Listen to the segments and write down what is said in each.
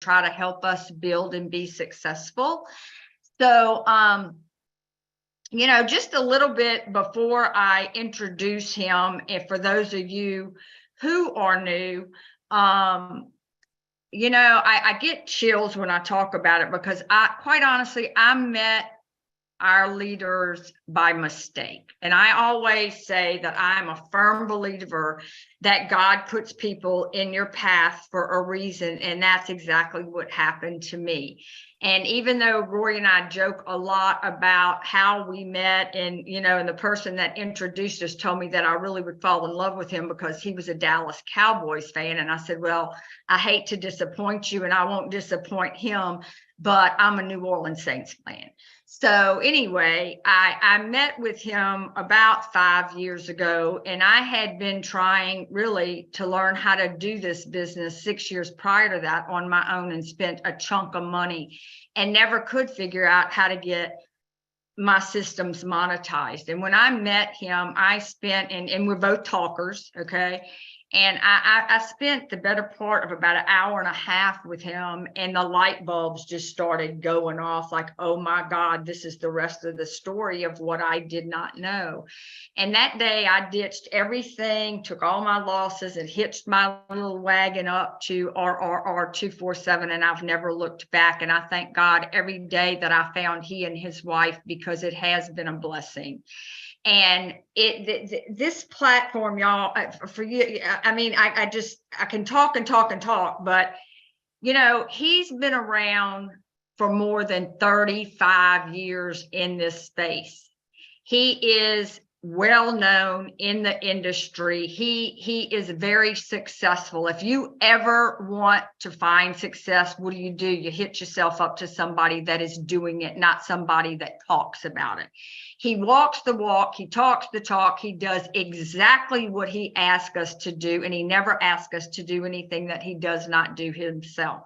try to help us build and be successful. So, you know, just a little bit before I introduce him, and for those of you who are new, you know, I get chills when I talk about it, because quite honestly, I met our leaders by mistake. And I always say that I'm a firm believer that God puts people in your path for a reason. And that's exactly what happened to me. And even though Rory and I joke a lot about how we met, and, you know, and the person that introduced us told me that I really would fall in love with him because he was a Dallas Cowboys fan. And I said, well, I hate to disappoint you, and I won't disappoint him, but I'm a New Orleans Saints fan. So anyway, I met with him about 5 years ago, and I had been trying really to learn how to do this business 6 years prior to that on my own, and spent a chunk of money and never could figure out how to get my systems monetized. And when I met him, I spent, and we're both talkers, okay? And I spent the better part of about an hour and a half with him, and the light bulbs just started going off like, oh my God, this is the rest of the story of what I did not know. And that day I ditched everything, took all my losses, and hitched my little wagon up to RRR247, and I've never looked back. And I thank God every day that I found he and his wife, because it has been a blessing. And this platform, y'all, for you, I mean, I can talk and talk and talk, but, you know, he's been around for more than 35 years in this space. He is well known in the industry. He is very successful. If you ever want to find success, what do? You hitch yourself up to somebody that is doing it, not somebody that talks about it. He walks the walk, he talks the talk, he does exactly what he asks us to do, and he never asks us to do anything that he does not do himself.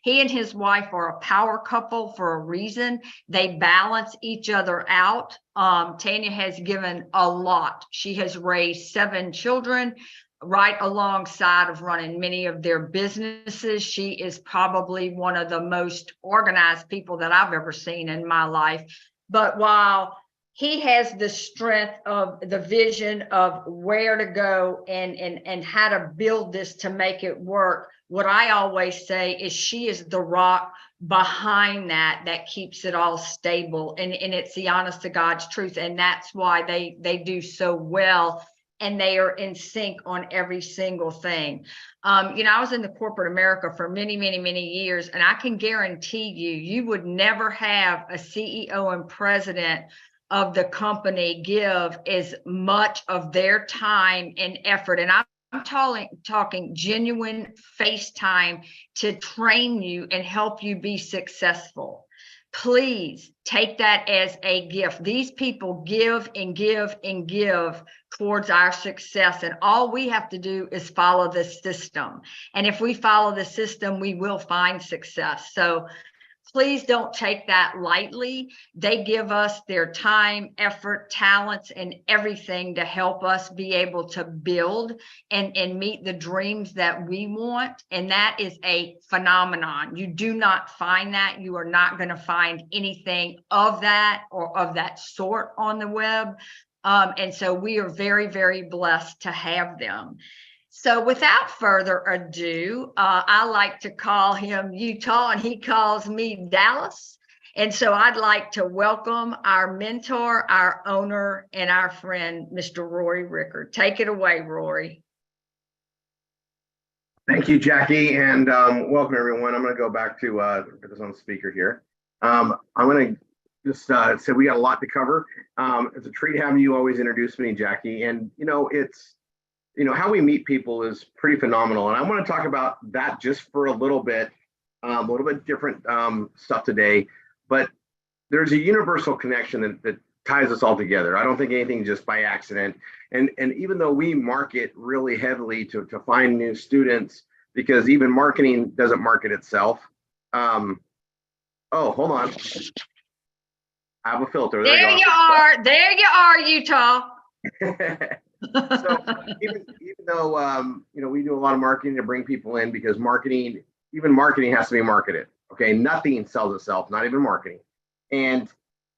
He and his wife are a power couple for a reason. They balance each other out. Tanya has given a lot. She has raised 7 children right alongside of running many of their businesses. She is probably one of the most organized people that I've ever seen in my life. But while he has the strength of the vision of where to go and how to build this to make it work, what I always say is she is the rock behind that keeps it all stable. And it's the honest to God's truth. And that's why they do so well. And they are in sync on every single thing. You know, I was in the corporate America for many, many, many years, and I can guarantee you would never have a CEO and president of the company give as much of their time and effort. And I'm talking genuine face time to train you and help you be successful. Please take that as a gift. These people give and give and give towards our success. And all we have to do is follow the system. And if we follow the system, we will find success. So please don't take that lightly. They give us their time, effort, talents, and everything to help us be able to build and meet the dreams that we want. And that is a phenomenon. You do not find that. You are not going to find anything of that or of that sort on the web. And so we are very, very blessed to have them. So without further ado, I like to call him Utah, and he calls me Dallas. And so I'd like to welcome our mentor, our owner, and our friend, Mr. Rory Rickard. Take it away, Rory. Thank you, Jackie, and welcome everyone. I'm going to go back to put this on speaker here. I'm going to just say we got a lot to cover. It's a treat having you always introduce me, Jackie. And how we meet people is pretty phenomenal. And I want to talk about that just for a little bit different stuff today. But there's a universal connection that ties us all together. I don't think anything just by accident. And even though we market really heavily to find new students, because even marketing doesn't market itself. Oh, hold on. I have a filter. There you are, Utah. So even though we do a lot of marketing to bring people in, because marketing even marketing has to be marketed. Okay, nothing sells itself, not even marketing. And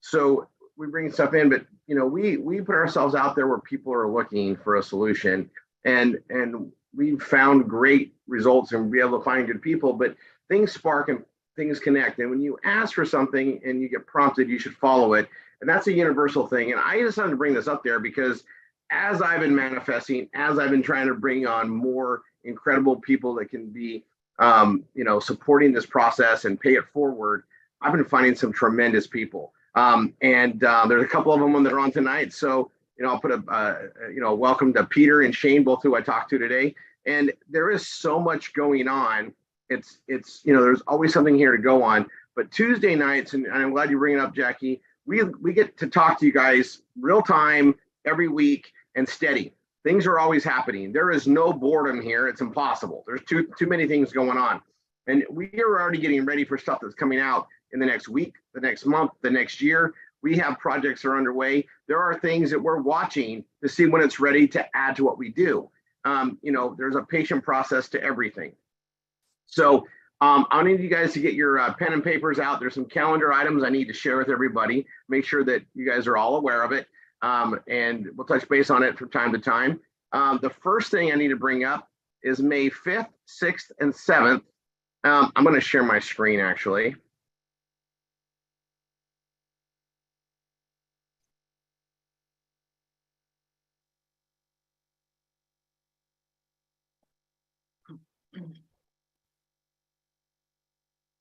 so we bring stuff in, but we put ourselves out there where people are looking for a solution, and we've found great results and be able to find good people. But things spark and things connect, and when you ask for something and you get prompted, you should follow it. And that's a universal thing. And I just wanted to bring this up there because as I've been manifesting, as I've been trying to bring on more incredible people that can be supporting this process and pay it forward, I've been finding some tremendous people. And there's a couple of them that are on tonight. So, I'll put a welcome to Peter and Shane, both who I talked to today. And there is so much going on. It's there's always something here to go on. But Tuesday nights, and I'm glad you bring it up, Jackie, we get to talk to you guys real time every week and steady. Things are always happening. There is no boredom here. It's impossible. There's too many things going on. And we are already getting ready for stuff that's coming out in the next week, the next month, the next year. We have projects that are underway. There are things that we're watching to see when it's ready to add to what we do. There's a patient process to everything. So I need you guys to get your pen and papers out. There's some calendar items I need to share with everybody. Make sure that you guys are all aware of it. And we'll touch base on it from time to time. The first thing I need to bring up is May 5th, 6th, and 7th. I'm going to share my screen actually.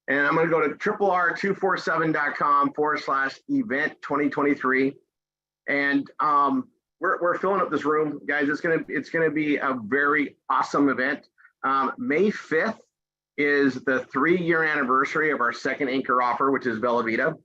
And I'm going to go to RRR247.com/event 2023. And we're filling up this room, guys. It's gonna be a very awesome event. May 5th is the 3-year anniversary of our second anchor offer, which is Bella Vita.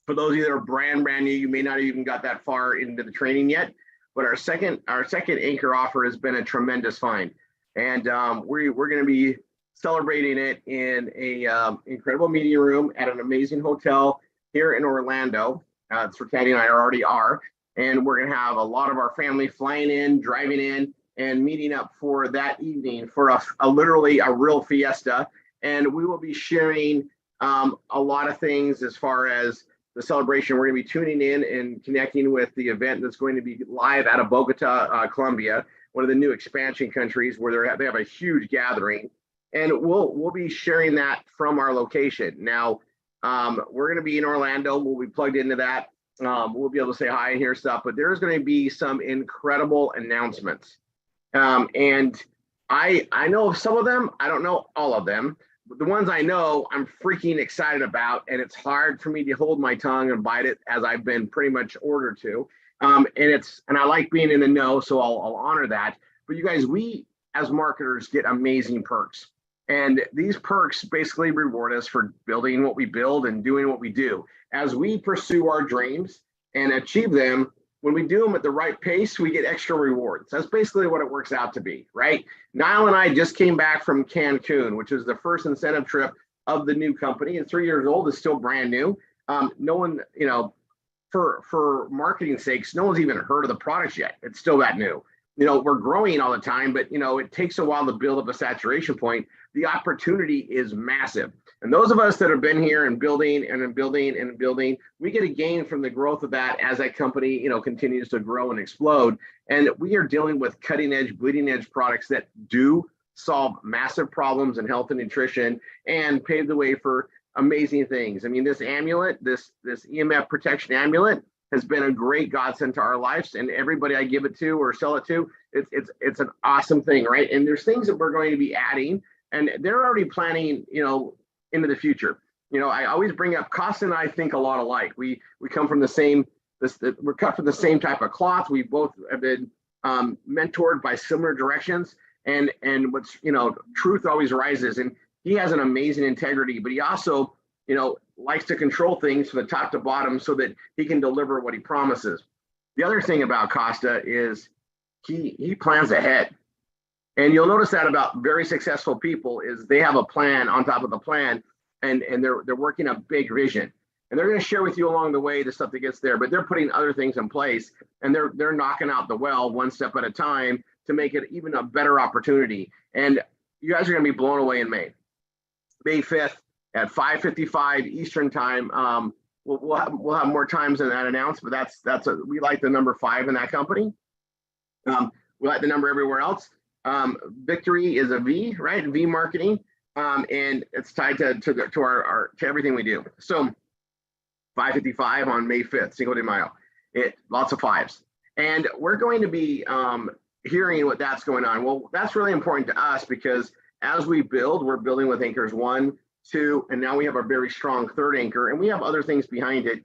For those of you that are brand new, you may not have even got that far into the training yet, but our second anchor offer has been a tremendous find. And we're going to be celebrating it in a incredible meeting room at an amazing hotel here in Orlando. That's where Patty and I already are. And we're going to have a lot of our family flying in, driving in, and meeting up for that evening for literally a real fiesta. And we will be sharing a lot of things as far as the celebration. We're going to be tuning in and connecting with the event that's going to be live out of Bogota, Colombia, one of the new expansion countries where they have a huge gathering. And we'll be sharing that from our location. Now, we're going to be in Orlando. We'll be plugged into that. We'll be able to say hi and hear stuff, but there's going to be some incredible announcements. And I know of some of them. I don't know all of them, but the ones I know, I'm freaking excited about. And it's hard for me to hold my tongue and bite it, as I've been pretty much ordered to. And I like being in the know, so I'll honor that. But you guys, we as marketers get amazing perks. And these perks basically reward us for building what we build and doing what we do. As we pursue our dreams and achieve them, when we do them at the right pace, we get extra rewards. That's basically what it works out to be, right? Niall and I just came back from Cancun, which is the first incentive trip of the new company. It's 3 years old. It's still brand new. No one, for marketing sakes, no one's even heard of the products yet. It's still that new. We're growing all the time, but it takes a while to build up a saturation point. The opportunity is massive. And those of us that have been here and building and building and building, we get a gain from the growth of that as that company, continues to grow and explode. And we are dealing with cutting edge, bleeding edge products that do solve massive problems in health and nutrition and pave the way for amazing things. I mean, this amulet, this EMF protection amulet has been a great godsend to our lives, and everybody I give it to or sell it to, it's an awesome thing, right? And there's things that we're going to be adding, and they're already planning, into the future. I always bring up Costa and I think a lot alike. We come from the same, we're cut from the same type of cloth. We both have been mentored by similar directions, and what's, truth always rises. And he has an amazing integrity, but he also, likes to control things from the top to bottom so that he can deliver what he promises. The other thing about Costa is he plans ahead. And you'll notice that about very successful people is they have a plan on top of the plan, and they're working a big vision. And they're going to share with you along the way the stuff that gets there, but they're putting other things in place, and they're knocking out the well one step at a time to make it even a better opportunity. And you guys are going to be blown away in May. May 5th at 5:55 Eastern time. We'll have more times than that announced, but we like the number 5 in that company. We like the number everywhere else. Victory is a V, right? V marketing, and it's tied to everything we do. So 5:55 on May 5th, Cinco de Mayo. Lots of 5s, and we're going to be hearing what that's going on. Well, that's really important to us because as we build, we're building with anchors 1, 2, and now we have a very strong 3rd anchor, and we have other things behind it.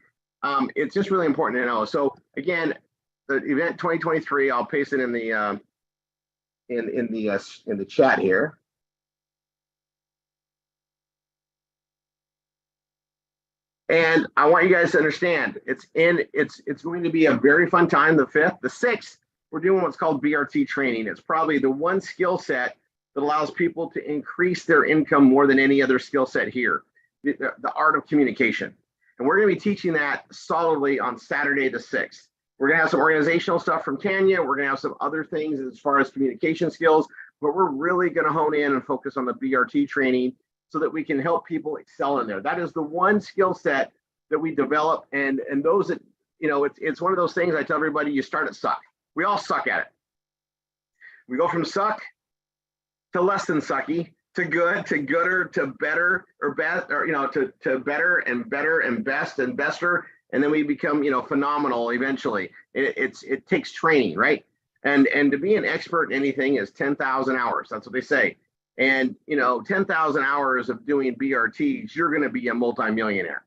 It's just really important to know. So again, the event 2023, I'll paste it in the in the chat here. And I want you guys to understand, it's going to be a very fun time. The 5th, the 6th, we're doing what's called BRT training. It's probably the one skill set that allows people to increase their income more than any other skill set here, the art of communication. And we're going to be teaching that solidly on Saturday the 6th. We're going to have some organizational stuff from Tanya. We're going to have some other things as far as communication skills, but we're really going to hone in and focus on the BRT training so that we can help people excel in there. That is the one skill set that we develop. And those that, it's one of those things I tell everybody, you start at suck. We all suck at it. We go from suck to less than sucky, to good, to gooder, to better, or best, or to better and better and best and bester, and then we become phenomenal eventually. It takes training, right? And to be an expert in anything is 10,000 hours. That's what they say. And 10,000 hours of doing BRTs, you're going to be a multimillionaire,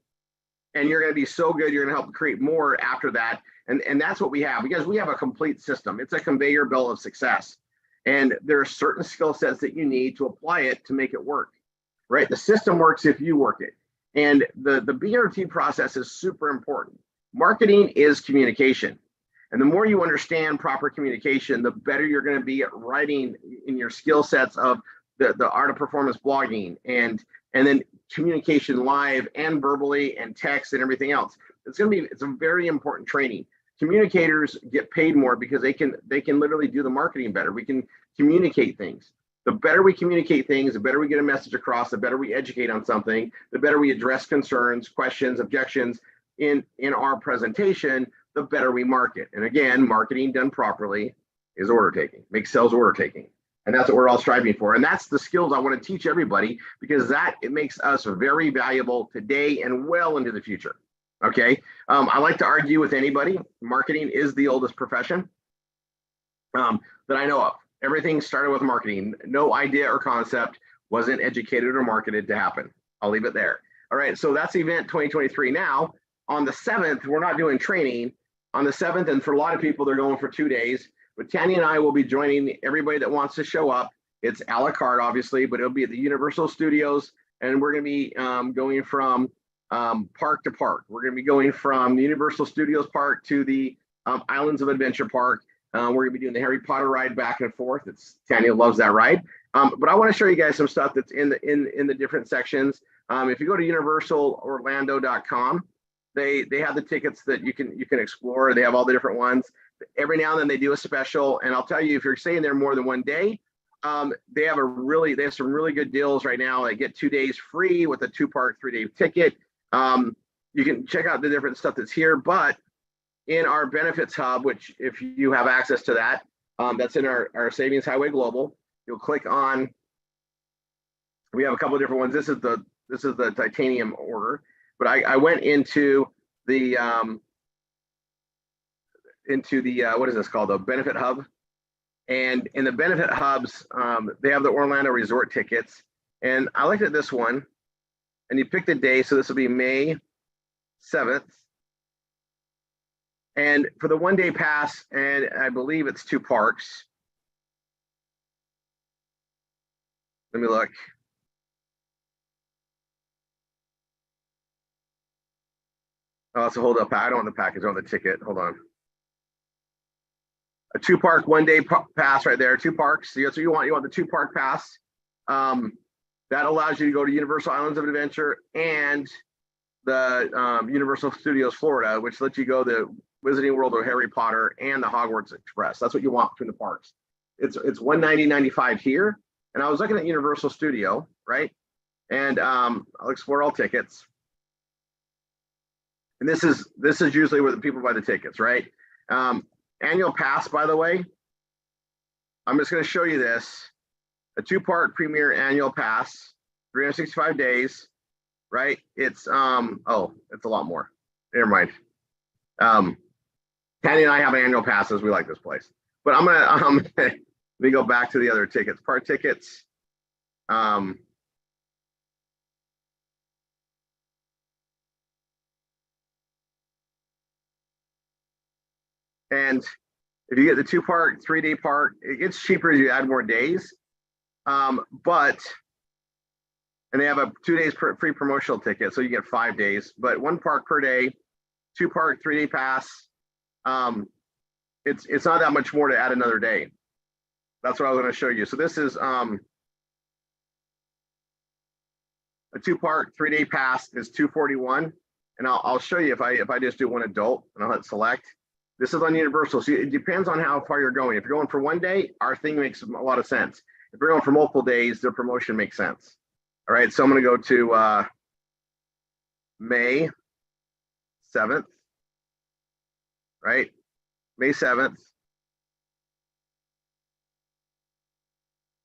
and you're going to be so good. You're going to help create more after that. And that's what we have, because we have a complete system. It's a conveyor belt of success. And there are certain skill sets that you need to apply it to make it work, right? The system works if you work it. And the BRT process is super important. Marketing is communication. And the more you understand proper communication, the better you're going to be at writing in your skill sets of the art of performance blogging and then communication live and verbally and text and everything else. It's a very important training. Communicators get paid more because they can literally do the marketing better. We can communicate things. The better we communicate things, the better we get a message across, the better we educate on something, the better we address concerns, questions, objections in our presentation, the better we market. And again, marketing done properly is order taking, makes sales order taking. And that's what we're all striving for. And that's the skills I want to teach everybody, because it makes us very valuable today and well into the future. Okay. I like to argue with anybody. Marketing is the oldest profession that I know of. Everything started with marketing. No idea or concept wasn't educated or marketed to happen. I'll leave it there. All right. So that's event 2023. Now, on the 7th, we're not doing training. On the 7th, and for a lot of people, they're going for 2 days. But Tanya and I will be joining everybody that wants to show up. It's a la carte, obviously, but it'll be at the Universal Studios. And we're going to be going from park to park. We're going to be going from the Universal Studios Park to the Islands of Adventure Park. We're going to be doing the Harry Potter ride back and forth. Tanya loves that ride. But I want to show you guys some stuff that's in the different sections. If you go to universalorlando.com, they have the tickets that you can explore. They have all the different ones. Every now and then they do a special, and I'll tell you, if you're staying there more than 1 day, they have some really good deals right now. They get 2 days free with a 2-park 3-day ticket. You can check out the different stuff that's here, but in our benefits hub, which if you have access to that, that's in our Savings Highway Global. You'll click on. We have a couple of different ones. This is the titanium order, but I went into the what is this called? The benefit hub. And in the benefit hubs, they have the Orlando resort tickets. And I looked at this one, and you pick the day. So this will be May 7th. And for the 1 day pass, and I believe it's 2 parks. Let me look. Oh, it's a hold up. I don't want the package, I want the ticket. Hold on. A 2-park 1 day pass right there. 2 parks. So that's what you want. You want the 2-park pass. That allows you to go to Universal Islands of Adventure and the Universal Studios Florida, which lets you go to Wizarding World of Harry Potter and the Hogwarts Express. That's what you want between the parks. It's $190.95 here. And I was looking at Universal Studio, right? And I'll explore all tickets. And this is usually where the people buy the tickets, right? Annual pass, by the way, I'm just going to show you this. A 2-part premier annual pass, 365 days, right? It's oh, it's a lot more. Never mind. Patty and I have annual passes. We like this place. But I'm gonna let me go back to the other tickets. Part tickets. And if you get the 2-part, 3-day part, it gets cheaper as you add more days. But and they have a 2 days free promotional ticket, so you get 5 days. But 1 park per day, 2-part, 3-day pass. It's not that much more to add another day. That's what I was going to show you. So this is a 2-part, 3-day pass is $241, and I'll show you if I just do 1 adult and I'll hit select. This is on Universal, so it depends on how far you're going. If you're going for 1 day, our thing makes a lot of sense. If you're going for multiple days, their promotion makes sense. All right, so I'm going to go to May 7th, right? May 7th.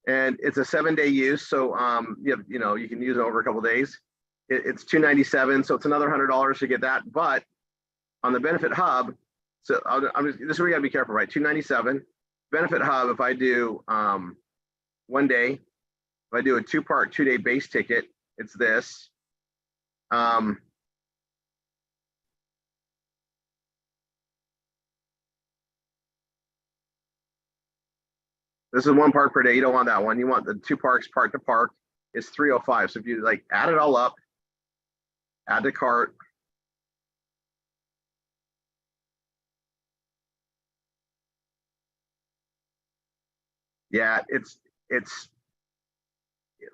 And it's a 7-day use, so you can use it over a couple of days. It's $297, so it's another $100 to get that. But on the Benefit Hub, so this is where you gotta be careful, right? $297. Benefit Hub, if I do 1 day, if I do a 2-part, 2-day base ticket, it's this. This is 1 part per day. You don't want that one. You want the 2 parks, park to park. It's $305. So if you like add it all up, add to cart. Yeah, it's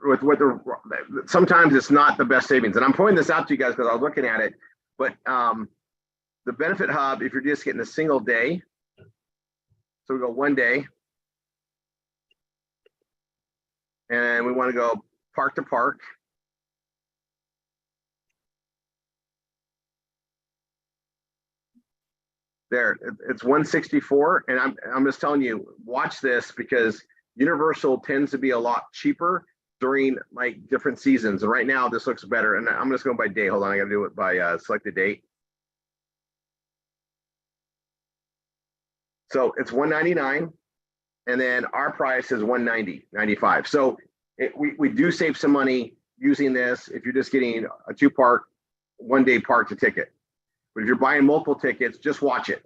with sometimes it's not the best savings. And I'm pointing this out to you guys because I was looking at it. But the Benefit Hub, if you're just getting a single day, so we go 1 day. And we want to go park to park. There, it's 164, and I'm just telling you, watch this because Universal tends to be a lot cheaper during like different seasons. And right now, this looks better. And I'm just going by day. Hold on, I got to do it by select the date. So it's $199. And then our price is $190.95. So we do save some money using this if you're just getting a 2-part, 1-day park to ticket. But if you're buying multiple tickets, just watch it.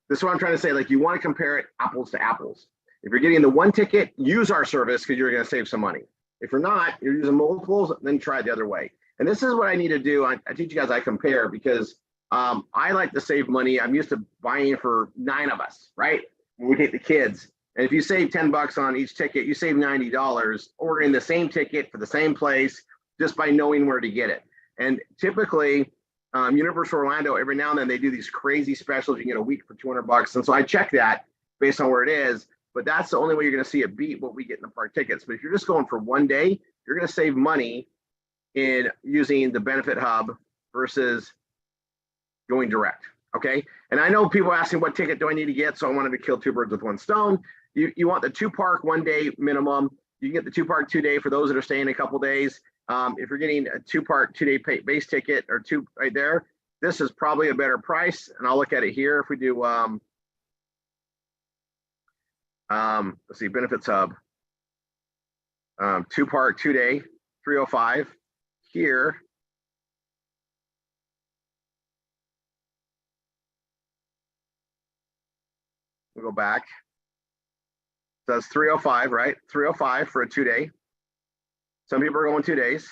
This is what I'm trying to say. Like, you want to compare it apples to apples. If you're getting the 1 ticket, use our service because you're going to save some money. If you're not, you're using multiples, then try it the other way. And this is what I need to do. I teach you guys I compare because I like to save money. I'm used to buying for 9 of us, right? When we take the kids. And if you save $10 on each ticket, you save $90 ordering the same ticket for the same place just by knowing where to get it. And typically, Universal Orlando, every now and then they do these crazy specials. You can get a week for $200. And so I check that based on where it is. But that's the only way you're going to see it beat what we get in the park tickets. But if you're just going for 1 day, you're going to save money in using the Benefit Hub versus going direct. Okay. And I know people asking what ticket do I need to get? So I wanted to kill 2 birds with 1 stone. You want the 2-park 1 day minimum. You can get the 2-park 2 day for those that are staying a couple days. If you're getting a 2-park 2 day base ticket or 2 right there, this is probably a better price. And I'll look at it here. If we do, let's see, Benefits Hub, 2-park 2 day, $305 here. We'll go back. So that's $305, right? $305 for a 2 day. Some people are going 2 days.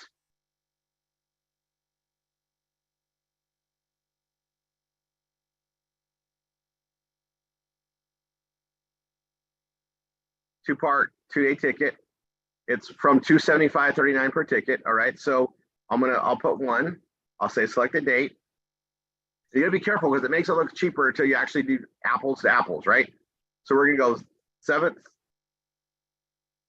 Two-part 2 day ticket. It's from $275.39 per ticket. All right. So I'll put 1. I'll say select the date. You gotta be careful because it makes it look cheaper until you actually do apples to apples, right? So we're gonna go 7th.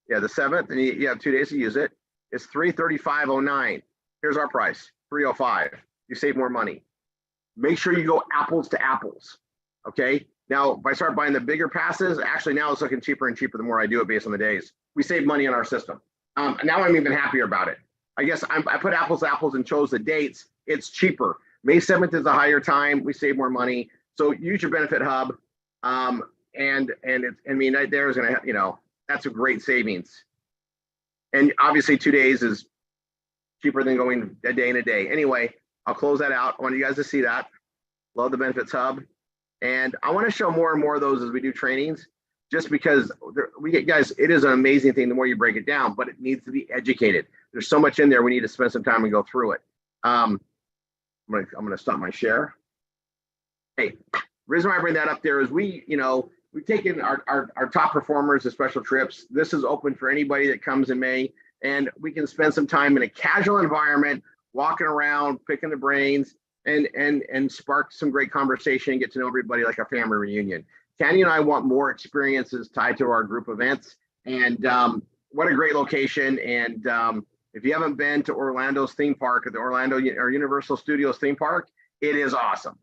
Yeah, the 7th, and you have 2 days to use it. It's $335.09. Here's our price, $305. You save more money. Make sure you go apples to apples. Okay. Now, if I start buying the bigger passes, actually now it's looking cheaper and cheaper the more I do it based on the days. We save money on our system. Now I'm even happier about it. I guess I put apples to apples and chose the dates. It's cheaper. May 7th is a higher time. We save more money. So use your benefit hub. And it's, I mean, right there is going to, you know, that's a great savings. And obviously 2 days is cheaper than going a day and a day. Anyway, I'll close that out. I want you guys to see that. Love the benefits hub. And I want to show more and more of those as we do trainings, just because we get, guys, it is an amazing thing the more you break it down, but it needs to be educated. There's so much in there. We need to spend some time and go through it. I'm gonna stop my share. Hey, the reason why I bring that up there is we've taken our top performers to special trips. This is open for anybody that comes in May, and we can spend some time in a casual environment, walking around, picking the brains, and spark some great conversation, get to know everybody like a family reunion. Candy and I want more experiences tied to our group events, and what a great location. And if you haven't been to Orlando's theme park, or the Orlando or Universal Studios theme park, it is awesome.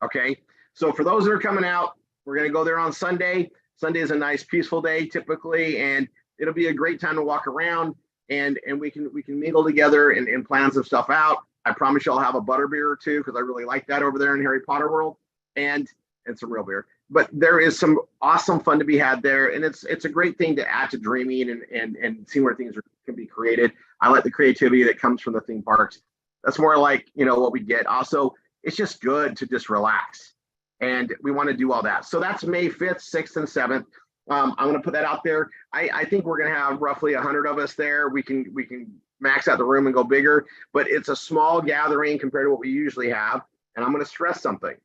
Okay, so for those that are coming out, we're going to go there on Sunday. Sunday is a nice peaceful day typically, and it'll be a great time to walk around, and we can mingle together and plan some stuff out. I promise you I'll have a butterbeer or two, because I really like that over there in Harry Potter world, and it's a real beer. But there is some awesome fun to be had there, and it's a great thing to add to dreaming and see where things can be created. I like the creativity that comes from the theme parks. That's more like, you know, what we get. Also, it's just good to just relax, and we want to do all that. So that's May 5th, 6th, and 7th. I'm going to put that out there. I think we're going to have roughly 100 of us there. We can max out the room and go bigger, but it's a small gathering compared to what we usually have. And I'm going to stress something.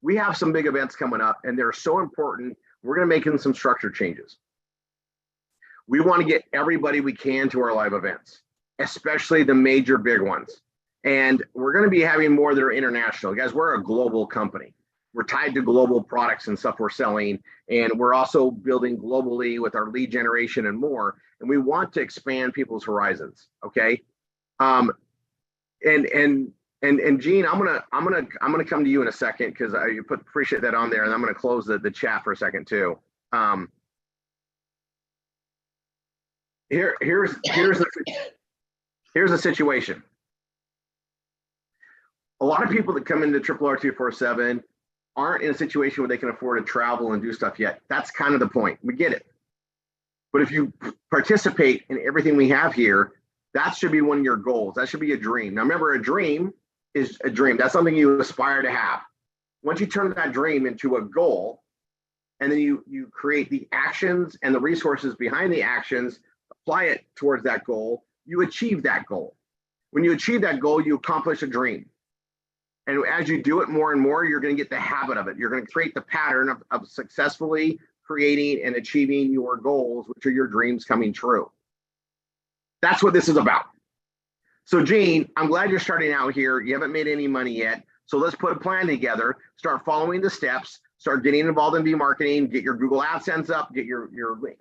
We have some big events coming up, and they're so important. We're going to make some structure changes. We want to get everybody we can to our live events, especially the major big ones. And we're going to be having more that are international. Guys, we're a global company. We're tied to global products and stuff we're selling. And we're also building globally with our lead generation and more. And we want to expand people's horizons. Okay. And Gene, I'm gonna come to you in a second, because you appreciate that on there, and I'm gonna close the chat for a second too. Here's the situation. A lot of people that come into RRR247 aren't in a situation where they can afford to travel and do stuff yet. That's kind of the point. We get it. But if you participate in everything we have here, that should be one of your goals. That should be a dream. Now remember, a dream is a dream. That's something you aspire to have. Once you turn that dream into a goal, and then you create the actions and the resources behind the actions, apply it towards that goal, you achieve that goal. When you achieve that goal, you accomplish a dream. And as you do it more and more, you're going to get the habit of it. You're going to create the pattern of successfully creating and achieving your goals, which are your dreams coming true. That's what this is about. So Gene, I'm glad you're starting out here. You haven't made any money yet. So let's put a plan together, start following the steps, start getting involved in marketing, get your Google AdSense up, get your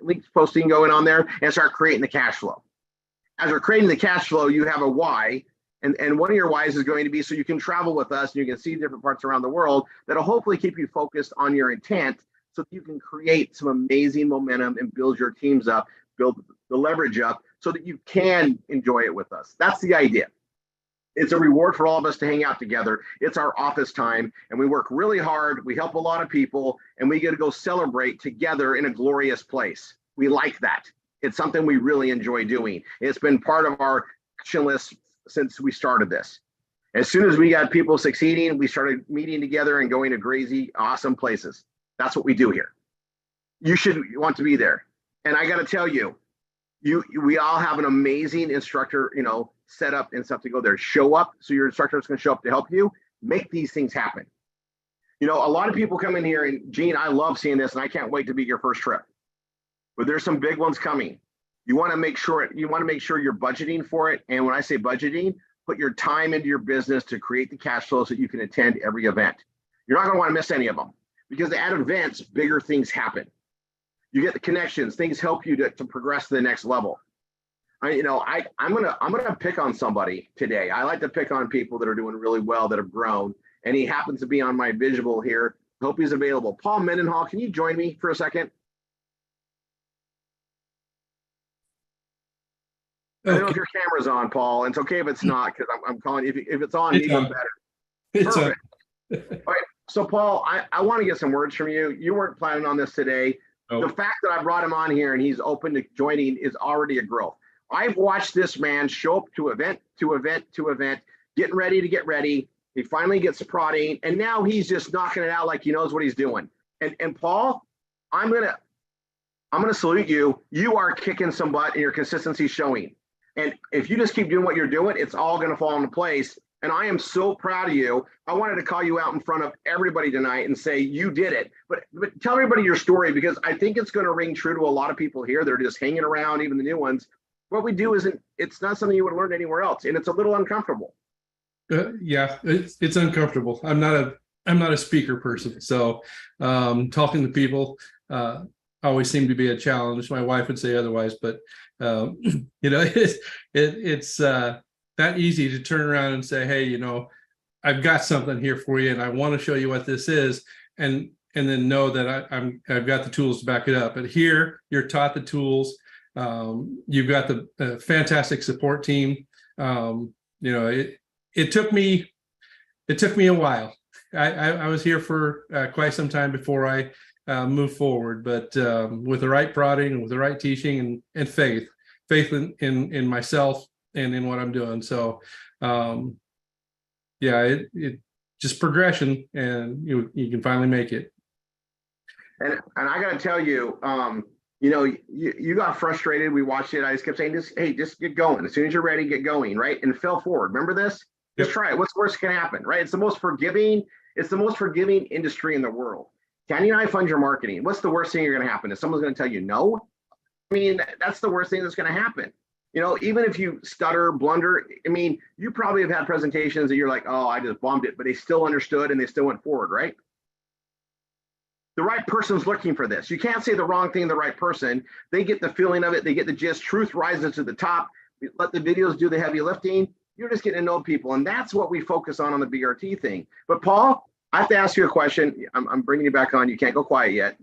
links posting going on there, and start creating the cash flow. As we're creating the cash flow, you have a why. And one of your whys is going to be so you can travel with us and you can see different parts around the world that'll hopefully keep you focused on your intent, so that you can create some amazing momentum and build your teams up, build the leverage up, so that you can enjoy it with us. That's the idea. It's a reward for all of us to hang out together. It's our office time, and we work really hard. We help a lot of people, and we get to go celebrate together in a glorious place. We like that. It's something we really enjoy doing. It's been part of our action list since we started this. As soon as we got people succeeding, we started meeting together and going to crazy, awesome places. That's what we do here. You should want to be there. And I got to tell you, we all have an amazing instructor, set up and stuff to go there. Show up, so your instructor is going to show up to help you make these things happen. A lot of people come in here, and Gene, I love seeing this, and I can't wait to be your first trip. But there's some big ones coming. You want to make sure you're budgeting for it. And when I say budgeting, put your time into your business to create the cash flow so you can attend every event. You're not going to want to miss any of them, because at events, bigger things happen. You get the connections, things help you to progress to the next level. I'm gonna pick on somebody today. I like to pick on people that are doing really well, that have grown, and he happens to be on my visual here. Hope he's available. Paul Mendenhall, can you join me for a second? I don't know if your camera's on, Paul. It's okay if it's not, because I'm calling. If it's on, It's even on. better. It's Perfect. All right. So, Paul, I want to get some words from you. You weren't planning on this today. Nope. The fact that I brought him on here and he's open to joining is already a growth. I've watched this man show up to event to event to event, getting ready to get ready. He finally gets the prodding, and now he's just knocking it out like he knows what he's doing. And Paul, I'm gonna salute you. You are kicking some butt, and your consistency showing. And if you just keep doing what you're doing, it's all gonna fall into place. And I am so proud of you. I wanted to call you out in front of everybody tonight and say you did it. But tell everybody your story, because I think it's going to ring true to a lot of people here. They're just hanging around, even the new ones. What we do it's not something you would learn anywhere else, and it's a little uncomfortable. Yeah, it's uncomfortable. I'm not a speaker person, so talking to people always seemed to be a challenge. My wife would say otherwise, but it's that easy to turn around and say, hey, I've got something here for you, and I want to show you what this is, and then know that I've got the tools to back it up. But here, you're taught the tools. You've got the fantastic support team. It took me a while. I was here for quite some time before I moved forward, but with the right prodding and with the right teaching and faith in myself and in what I'm doing. So it just progression, and you can finally make it. And I got to tell you, you got frustrated. We watched it. I just kept saying, just get going. As soon as you're ready, get going, right? And fell forward. Remember this? Just try it. What's worse can happen, right? It's the most forgiving industry in the world. Can you fund your marketing? What's the worst thing you're going to happen? Is someone's going to tell you no? I mean, that's the worst thing that's going to happen. Even if you stutter, blunder, you probably have had presentations that you're like, oh, I just bombed it, but they still understood and they still went forward, right? The right person's looking for this. You can't say the wrong thing to the right person. They get the feeling of it. They get the gist. Truth rises to the top. Let the videos do the heavy lifting. You're just getting to know people. And that's what we focus on the BRT thing. But Paul, I have to ask you a question. I'm bringing you back on. You can't go quiet yet.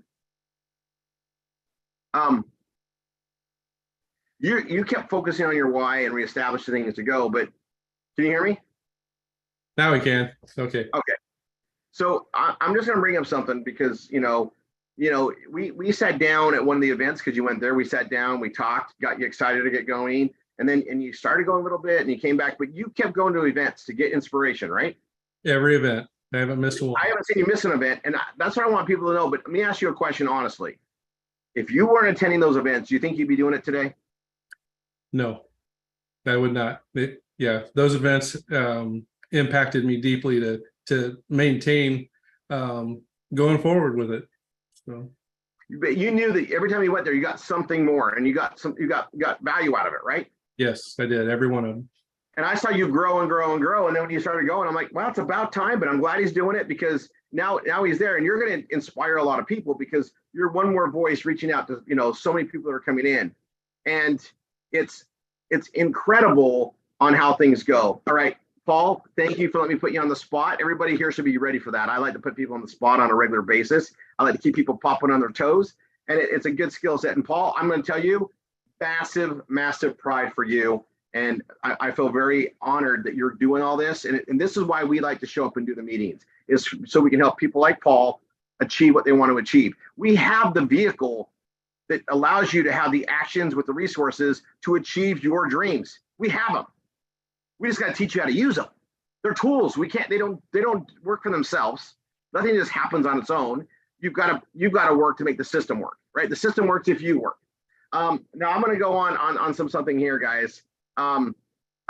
You kept focusing on your why and reestablishing things to go, but can you hear me? Now we can. Okay. Okay. So I'm just going to bring up something because, we sat down at one of the events because you went there. We sat down, we talked, got you excited to get going. And you started going a little bit and you came back, but you kept going to events to get inspiration, right? Every event. I haven't missed one. I haven't seen you miss an event. And that's what I want people to know. But let me ask you a question, honestly. If you weren't attending those events, do you think you'd be doing it today? No, I would not. Those events impacted me deeply to maintain going forward with it. So you knew that every time you went there, you got something more, and you got value out of it, right? Yes, I did. Every one of them. And I saw you grow and grow and grow. And then when you started going, I'm like, well, it's about time, but I'm glad he's doing it because now he's there, and you're going to inspire a lot of people because you're one more voice reaching out to, so many people that are coming in. And it's incredible on how things go. All right, Paul, thank you for letting me put you on the spot. Everybody here should be ready for that. I like to put people on the spot on a regular basis. I like to keep people popping on their toes, and it's a good skill set. And Paul, I'm going to tell you, massive pride for you. And I feel very honored that you're doing all this. And this is why we like to show up and do the meetings, is so we can help people like Paul achieve what they want to achieve. We have the vehicle that allows you to have the actions with the resources to achieve your dreams. We have them. We just got to teach you how to use them. They're tools. They don't work for themselves. Nothing just happens on its own. You've got to work to make the system work, right? The system works if you work. Now I'm going to go on something here, guys. And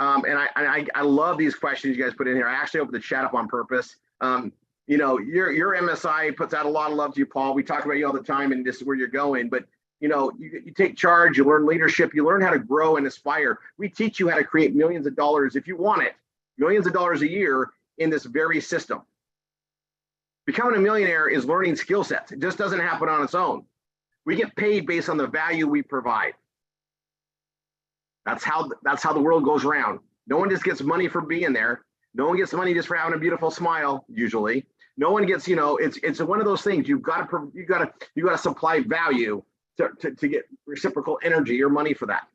I love these questions you guys put in here. I actually opened the chat up on purpose. Your MSI puts out a lot of love to you, Paul. We talk about you all the time, and this is where you're going. But you take charge, you learn leadership, you learn how to grow and aspire. We teach you how to create millions of dollars, if you want it, millions of dollars a year in this very system. Becoming a millionaire is learning skill sets. It just doesn't happen on its own. We get paid based on the value we provide. That's how the world goes around. No one just gets money for being there. No one gets money just for having a beautiful smile. Usually, no one gets. It's one of those things. You've got to supply value to get reciprocal energy or money for that.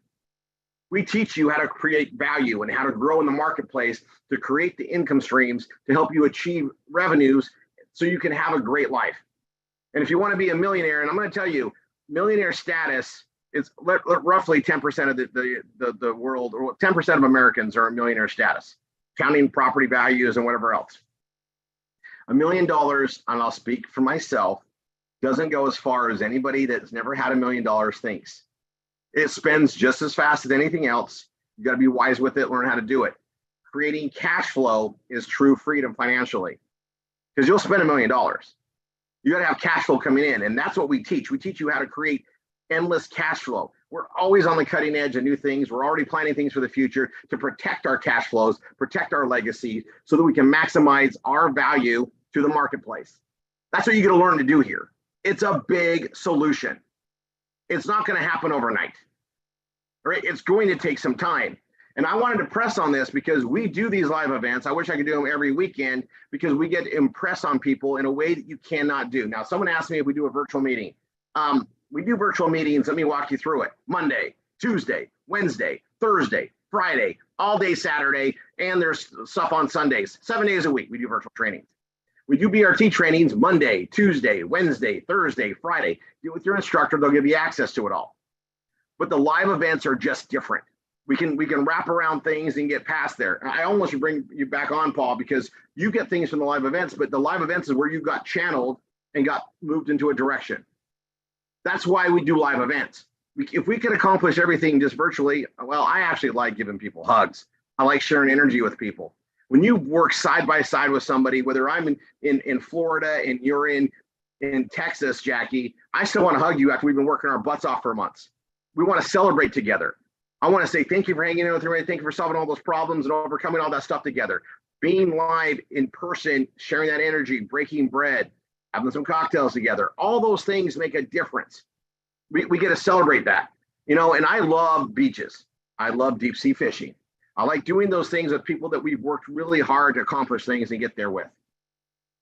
We teach you how to create value and how to grow in the marketplace to create the income streams to help you achieve revenues so you can have a great life. And if you want to be a millionaire, and I'm going to tell you, millionaire status is roughly 10% of the world, or 10% of Americans are millionaire status, counting property values and whatever else. $1 million, and I'll speak for myself, doesn't go as far as anybody that's never had $1 million thinks. It spends just as fast as anything else. You got to be wise with it, learn how to do it. Creating cash flow is true freedom financially, because you'll spend $1 million. You got to have cash flow coming in, and that's what we teach. We teach you how to create endless cash flow. We're always on the cutting edge of new things. We're already planning things for the future to protect our cash flows, protect our legacy, so that we can maximize our value to the marketplace. That's what you're going to learn to do here. It's a big solution. It's not going to happen overnight. Right? It's going to take some time. And I wanted to press on this because we do these live events. I wish I could do them every weekend, because we get to impress on people in a way that you cannot do. Now, someone asked me if we do a virtual meeting. We do virtual meetings. Let me walk you through it. Monday, Tuesday, Wednesday, Thursday, Friday, all day Saturday, and there's stuff on Sundays. 7 days a week, we do virtual trainings. We do BRT trainings Monday, Tuesday, Wednesday, Thursday, Friday. Get with your instructor, they'll give you access to it all. But the live events are just different. We can wrap around things and get past there. I almost should bring you back on, Paul, because you get things from the live events, but the live events is where you got channeled and got moved into a direction. That's why we do live events. If we could accomplish everything just virtually, well, I actually like giving people hugs. I like sharing energy with people. When you work side by side with somebody, whether I'm in Florida and you're in Texas, Jackie, I still want to hug you after we've been working our butts off for months. We want to celebrate together. I want to say thank you for hanging in with me. Thank you for solving all those problems and overcoming all that stuff together. Being live in person, sharing that energy, breaking bread, having some cocktails together. All those things make a difference. We get to celebrate that, and I love beaches. I love deep sea fishing. I like doing those things with people that we've worked really hard to accomplish things and get there with.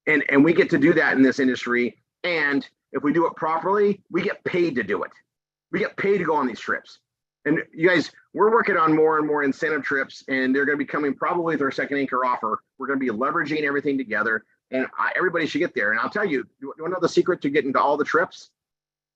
And we get to do that in this industry. And if we do it properly, we get paid to do it. We get paid to go on these trips. And you guys, we're working on more and more incentive trips, and they're going to be coming probably with our second anchor offer. We're going to be leveraging everything together, and everybody should get there. And I'll tell you, you want to know the secret to getting to all the trips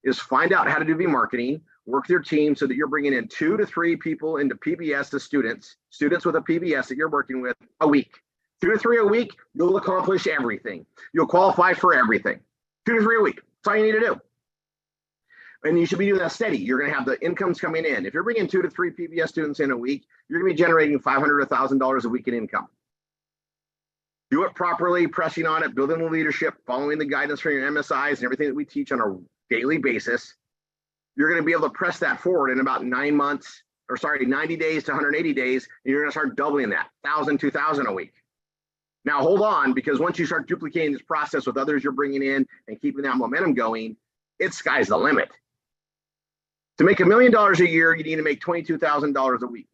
is find out how to do marketing, work with your team so that you're bringing in 2 to 3 people into PBS, the students with a PBS that you're working with a week. 2 to 3 a week, you'll accomplish everything. You'll qualify for everything. 2 to 3 a week. That's all you need to do. And you should be doing that steady. You're going to have the incomes coming in. If you're bringing 2 to 3 PBS students in a week, you're going to be generating $500 to $1,000 a week in income. Do it properly, pressing on it, building the leadership, following the guidance from your MSIs and everything that we teach on a daily basis. You're going to be able to press that forward in about 90 days to 180 days. And you're going to start doubling that, 1,000, 2,000 a week. Now, hold on, because once you start duplicating this process with others you're bringing in and keeping that momentum going, it's sky's the limit. To make $1 million a year, you need to make $22,000 a week,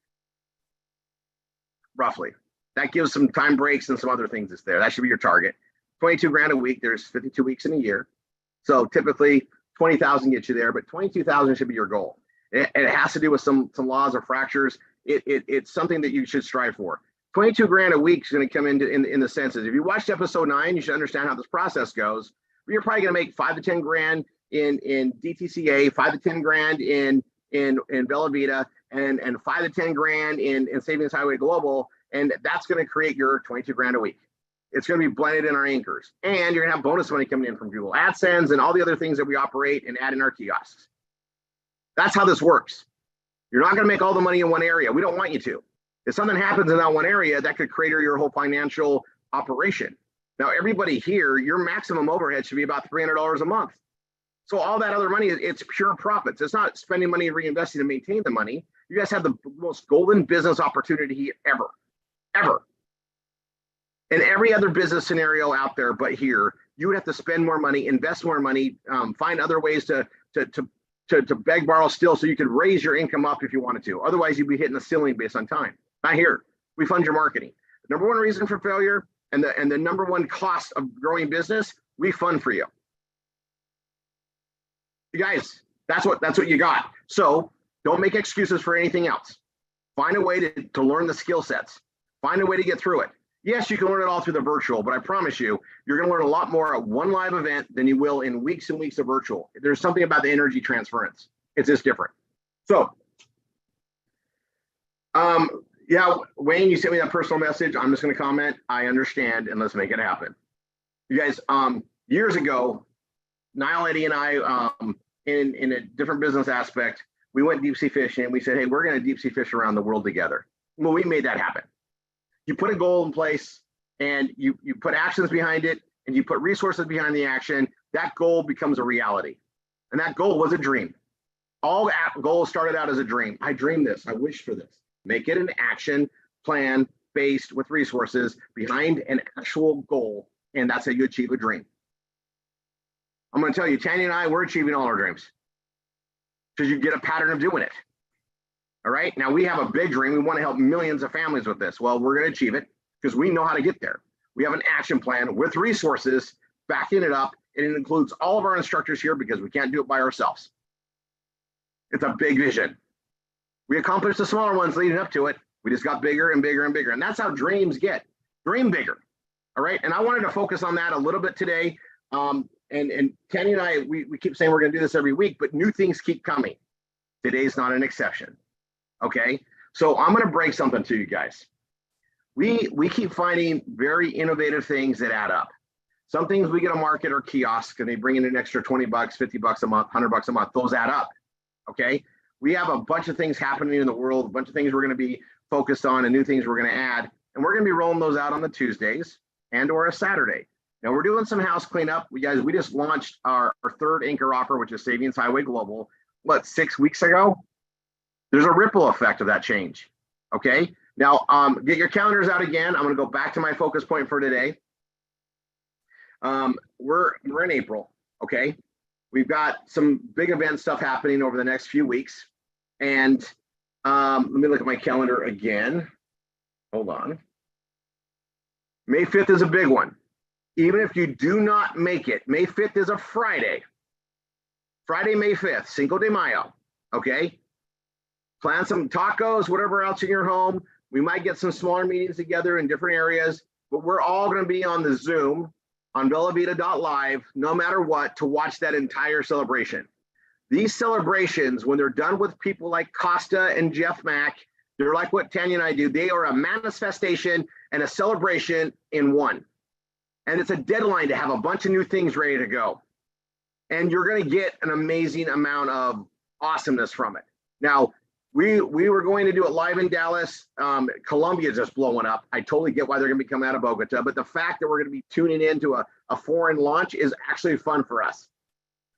roughly. That gives some time breaks and some other things that's there. That should be your target. 22 grand a week. There's 52 weeks in a year. So typically 20,000 gets you there, but 22,000 should be your goal. It has to do with some laws or fractures. It's something that you should strive for. 22 grand a week is going to come in the senses. If you watched episode 9, you should understand how this process goes. You're probably going to make 5 to 10 grand in DTCA, 5 to 10 grand in Bella Vita, and 5 to 10 grand in Savings Highway Global, and that's going to create your 22 grand a week. It's going to be blended in our anchors, and you're going to have bonus money coming in from Google AdSense and all the other things that we operate and add in our kiosks. That's how this works. You're not going to make all the money in one area. We don't want you to. If something happens in that one area, that could crater your whole financial operation. Now, everybody here, your maximum overhead should be about $300 a month. So all that other money, it's pure profits. It's not spending money and reinvesting to maintain the money. You guys have the most golden business opportunity ever. In every other business scenario out there but here, you would have to spend more money, invest more money, find other ways to to beg, borrow, steal so you could raise your income up if you wanted to. Otherwise, you'd be hitting the ceiling based on time. Not here. We fund your marketing. The number one reason for failure and the number one cost of growing business, we fund for you. You guys, that's what you got. So don't make excuses for anything else. Find a way to learn the skill sets. Find a way to get through it. Yes, you can learn it all through the virtual, but I promise you, you're going to learn a lot more at one live event than you will in weeks and weeks of virtual. There's something about the energy transference. It's just different. So, yeah, Wayne, you sent me that personal message. I'm just going to comment. I understand, and let's make it happen. You guys, years ago, Niall, Eddie, and I, in a different business aspect, we went deep sea fishing. We said, hey, we're going to deep sea fish around the world together. Well, we made that happen. You put a goal in place and you put actions behind it and you put resources behind the action, that goal becomes a reality. And that goal was a dream. All goals started out as a dream. I dreamed this. I wish for this. Make it an action plan based with resources behind an actual goal. And that's how you achieve a dream. I'm going to tell you, Tanya and I, we're achieving all our dreams because you get a pattern of doing it. All right. Now we have a big dream. We want to help millions of families with this. Well, we're going to achieve it because we know how to get there. We have an action plan with resources backing it up. And it includes all of our instructors here because we can't do it by ourselves. It's a big vision. We accomplished the smaller ones leading up to it. We just got bigger and bigger and bigger. And that's how dreams get. Dream bigger. All right. And I wanted to focus on that a little bit today. And Tanya and I, we keep saying we're going to do this every week, but new things keep coming. Today's not an exception. Okay, so I'm going to break something to you guys. We keep finding very innovative things that add up. Some things we get a market or kiosk and they bring in an extra 20 bucks, 50 bucks a month, 100 bucks a month. Those add up. Okay, we have a bunch of things happening in the world, a bunch of things we're going to be focused on and new things we're going to add. And we're going to be rolling those out on the Tuesdays and or a Saturday. Now we're doing some house cleanup. We just launched our third anchor offer, which is Savings Highway Global, 6 weeks ago? There's a ripple effect of that change. Okay. Now, get your calendars out again. I'm going to go back to my focus point for today. We're in April. Okay. We've got some big event stuff happening over the next few weeks. And let me look at my calendar again. Hold on. May 5th is a big one. Even if you do not make it, May 5th is a Friday. Friday, May 5th, Cinco de Mayo. Okay. Plan some tacos, whatever else in your home. We might get some smaller meetings together in different areas, but we're all going to be on the Zoom on bellavita.live, no matter what, to watch that entire celebration. These celebrations, when they're done with people like Costa and Jeff Mack, they're like what Tanya and I do. They are a manifestation and a celebration in one. And it's a deadline to have a bunch of new things ready to go. And you're going to get an amazing amount of awesomeness from it. Now, we were going to do it live in Dallas. Colombia is just blowing up. I totally get why they're going to be coming out of Bogota, but the fact that we're going to be tuning into a foreign launch is actually fun for us.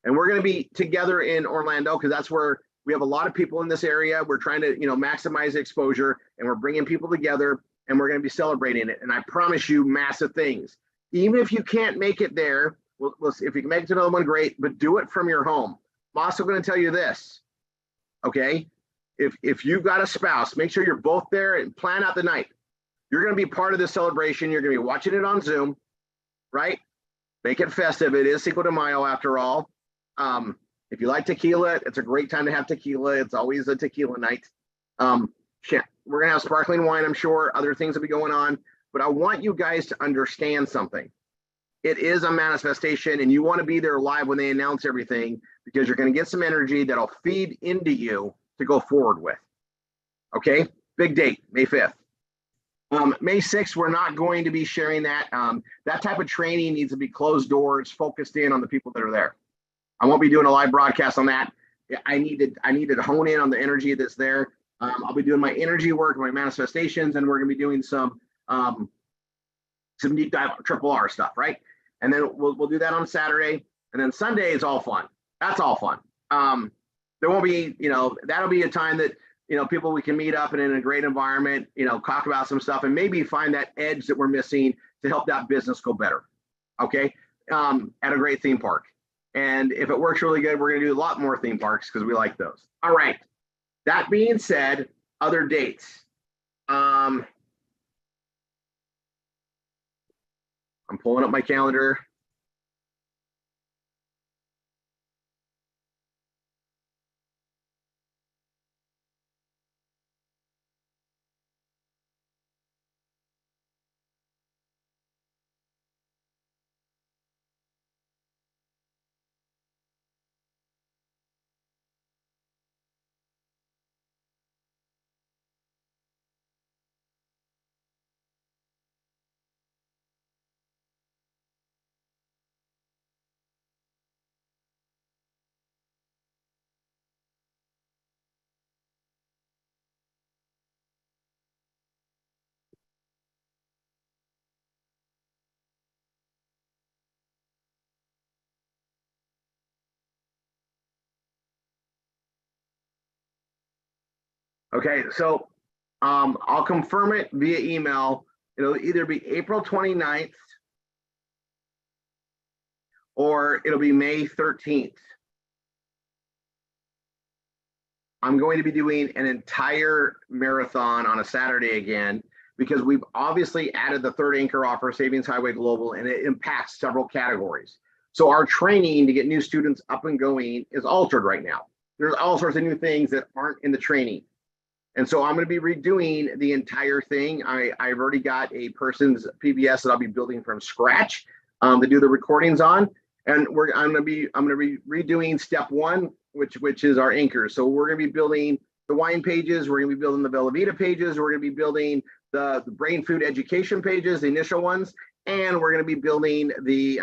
And we're going to be together in Orlando because that's where we have a lot of people in this area. We're trying to, maximize exposure, and we're bringing people together, and we're going to be celebrating it. And I promise you massive things. Even if you can't make it there, we'll see if you can make it to another one, great, but do it from your home. I'm also going to tell you this, okay? If you've got a spouse, make sure you're both there and plan out the night. You're going to be part of this celebration. You're going to be watching it on Zoom, right? Make it festive. It is Cinco de Mayo after all. If you like tequila, it's a great time to have tequila. It's always a tequila night. We're going to have sparkling wine, I'm sure. Other things will be going on. But I want you guys to understand something. It is a manifestation, and you want to be there live when they announce everything because you're going to get some energy that'll feed into you to go forward with. Okay, big date, May 5th. May 6th, we're not going to be sharing that. That type of training needs to be closed doors, focused in on the people that are there. I won't be doing a live broadcast on that. I need to hone in on the energy that's there. I'll be doing my energy work, my manifestations, and we're going to be doing some deep dive RRR stuff, right? And then we'll do that on Saturday, and then Sunday is all fun. That's all fun. There won't be, that'll be a time that, people we can meet up and in a great environment, talk about some stuff and maybe find that edge that we're missing to help that business go better. Okay. At a great theme park. And if it works really good, we're going to do a lot more theme parks because we like those. All right. That being said, other dates. I'm pulling up my calendar. Okay, so I'll confirm it via email. It'll either be April 29th or it'll be May 13th. I'm going to be doing an entire marathon on a Saturday again because we've obviously added the third anchor offer, Savings Highway Global, and it impacts several categories. So our training to get new students up and going is altered right now. There's all sorts of new things that aren't in the training. And so I'm going to be redoing the entire thing. I've already got a person's PBS that I'll be building from scratch to do the recordings on. And I'm going to be redoing step one, which is our anchors. So we're going to be building the wine pages. We're going to be building the Bella Vita pages. We're going to be building the brain food education pages, the initial ones. And we're going to be building the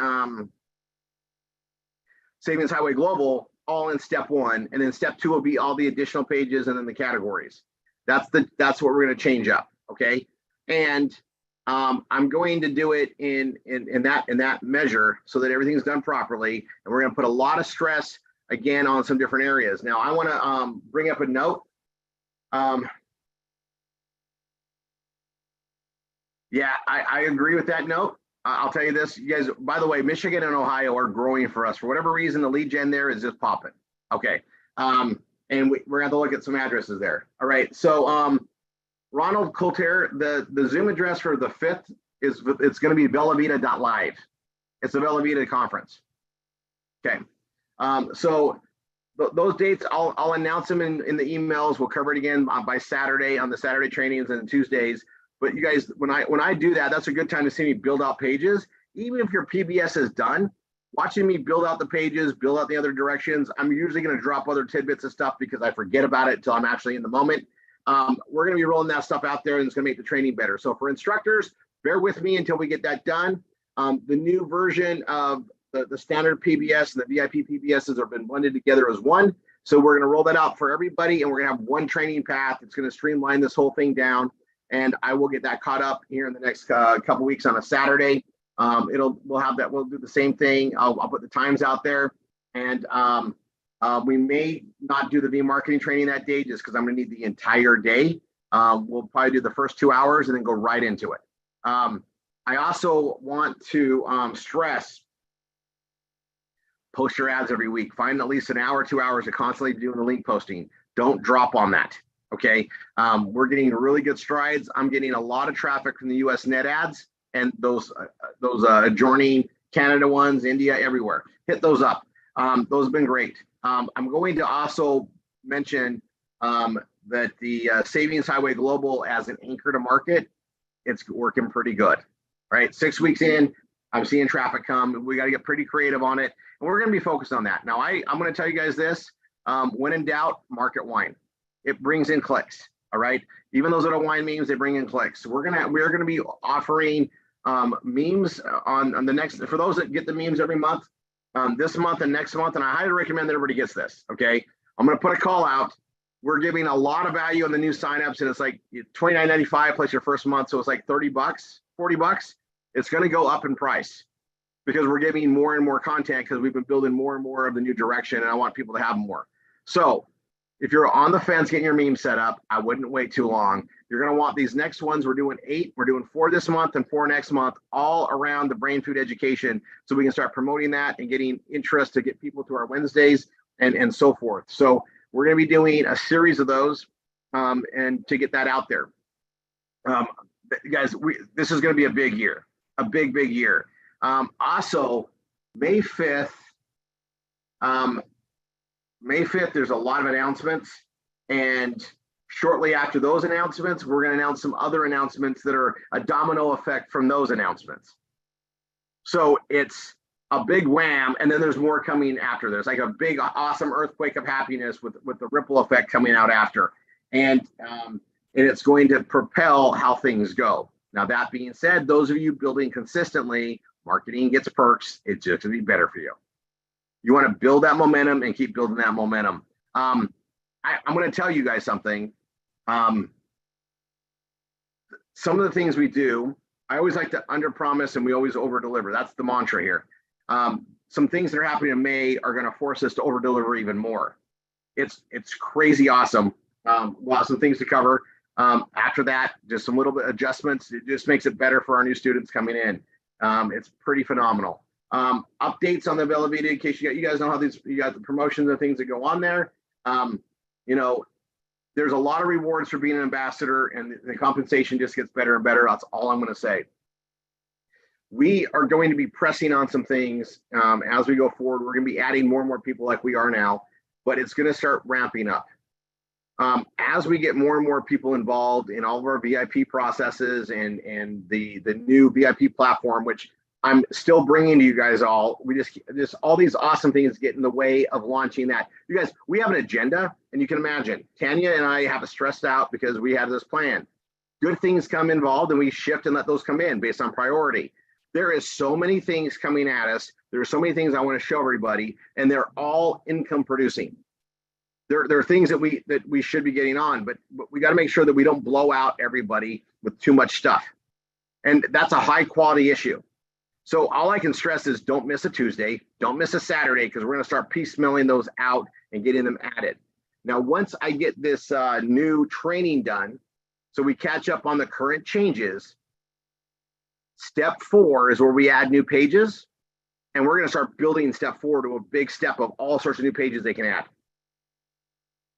Savings Highway Global all in step one. And then step two will be all the additional pages and then the categories. That's what we're going to change up. Okay. And I'm going to do it in that measure so that everything's done properly. And we're going to put a lot of stress again on some different areas. Now I want to bring up a note. Yeah, I agree with that note. I'll tell you this, you guys, by the way, Michigan and Ohio are growing for us. For whatever reason, the lead gen there is just popping. Okay. And we're going to have to look at some addresses there. All right. So Ronald Coulter, the Zoom address for the 5th it's going to be bellavita.live. It's a Bella Vita conference. Okay. So those dates, I'll announce them in the emails. We'll cover it again by Saturday on the Saturday trainings and Tuesdays. But you guys, when I do that, that's a good time to see me build out pages. Even if your PBS is done, watching me build out the pages, build out the other directions, I'm usually going to drop other tidbits of stuff because I forget about it until I'm actually in the moment. We're going to be rolling that stuff out there and it's going to make the training better. So for instructors, bear with me until we get that done. The new version of the standard PBS and the VIP PBSs have been blended together as one. So we're going to roll that out for everybody and we're going to have one training path. It's going to streamline this whole thing down. And I will get that caught up here in the next couple weeks on a Saturday. We'll do the same thing. I'll put the times out there, and we may not do the V marketing training that day just because I'm going to need the entire day. We'll probably do the first 2 hours and then go right into it. I also want to stress post your ads every week. Find at least an hour, 2 hours of constantly doing the link posting. Don't drop on that. Okay, we're getting really good strides. I'm getting a lot of traffic from the US net ads and those adjoining Canada ones, India, everywhere. Hit those up. Those have been great. I'm going to also mention that the Savings Highway Global as an anchor to market, it's working pretty good. Right, 6 weeks in, I'm seeing traffic come. We got to get pretty creative on it, and we're going to be focused on that. Now, I'm going to tell you guys this: when in doubt, market wine. It brings in clicks. All right. Even those little wine memes, they bring in clicks. We're gonna be offering memes on the next, for those that get the memes every month, this month and next month. And I highly recommend that everybody gets this. Okay. I'm gonna put a call out. We're giving a lot of value on the new signups, and it's like $29.95 plus your first month. So it's like $30, $40. It's gonna go up in price because we're giving more and more content because we've been building more and more of the new direction, and I want people to have more. So if you're on the fence getting your meme set up, I wouldn't wait too long. You're going to want these next ones. We're doing 8. We're doing 4 this month and 4 next month, all around the brain food education. So we can start promoting that and getting interest to get people to our Wednesdays and so forth. So we're going to be doing a series of those and to get that out there. Guys, this is going to be a big year, a big year. Also, May 5th, there's a lot of announcements, and shortly after those announcements, we're going to announce some other announcements that are a domino effect from those announcements. So it's a big wham, and then there's more coming after. There's like a big, awesome earthquake of happiness with the ripple effect coming out after, and it's going to propel how things go. Now, that being said, those of you building consistently, marketing gets perks. It's just to be better for you. You want to build that momentum and keep building that momentum. I'm going to tell you guys something. Some of the things we do, I always like to underpromise and we always overdeliver. That's the mantra here. Some things that are happening in May are going to force us to overdeliver even more. It's crazy awesome. We'll have some things to cover. After that, just some little bit adjustments. It just makes it better for our new students coming in. It's pretty phenomenal. Updates on the availability in case you guys know how you got the promotions and things that go on there. There's a lot of rewards for being an ambassador, and the compensation just gets better and better. That's all I'm going to say. We are going to be pressing on some things as we go forward. We're going to be adding more and more people like we are now, but it's going to start ramping up. As we get more and more people involved in all of our VIP processes and the new VIP platform, which I'm still bringing to you guys all, we just all these awesome things get in the way of launching that. You guys, we have an agenda, and you can imagine Tanya and I have it stressed out because we have this plan. Good things come involved, and we shift and let those come in based on priority. There is so many things coming at us. There are so many things I want to show everybody, and they're all income producing. There are things that we should be getting on, but we got to make sure that we don't blow out everybody with too much stuff. And that's a high quality issue. So all I can stress is don't miss a Tuesday, don't miss a Saturday, because we're going to start piecemealing those out and getting them added. Now, once I get this new training done, so we catch up on the current changes, step 4 is where we add new pages, and we're going to start building step 4 to a big step of all sorts of new pages they can add.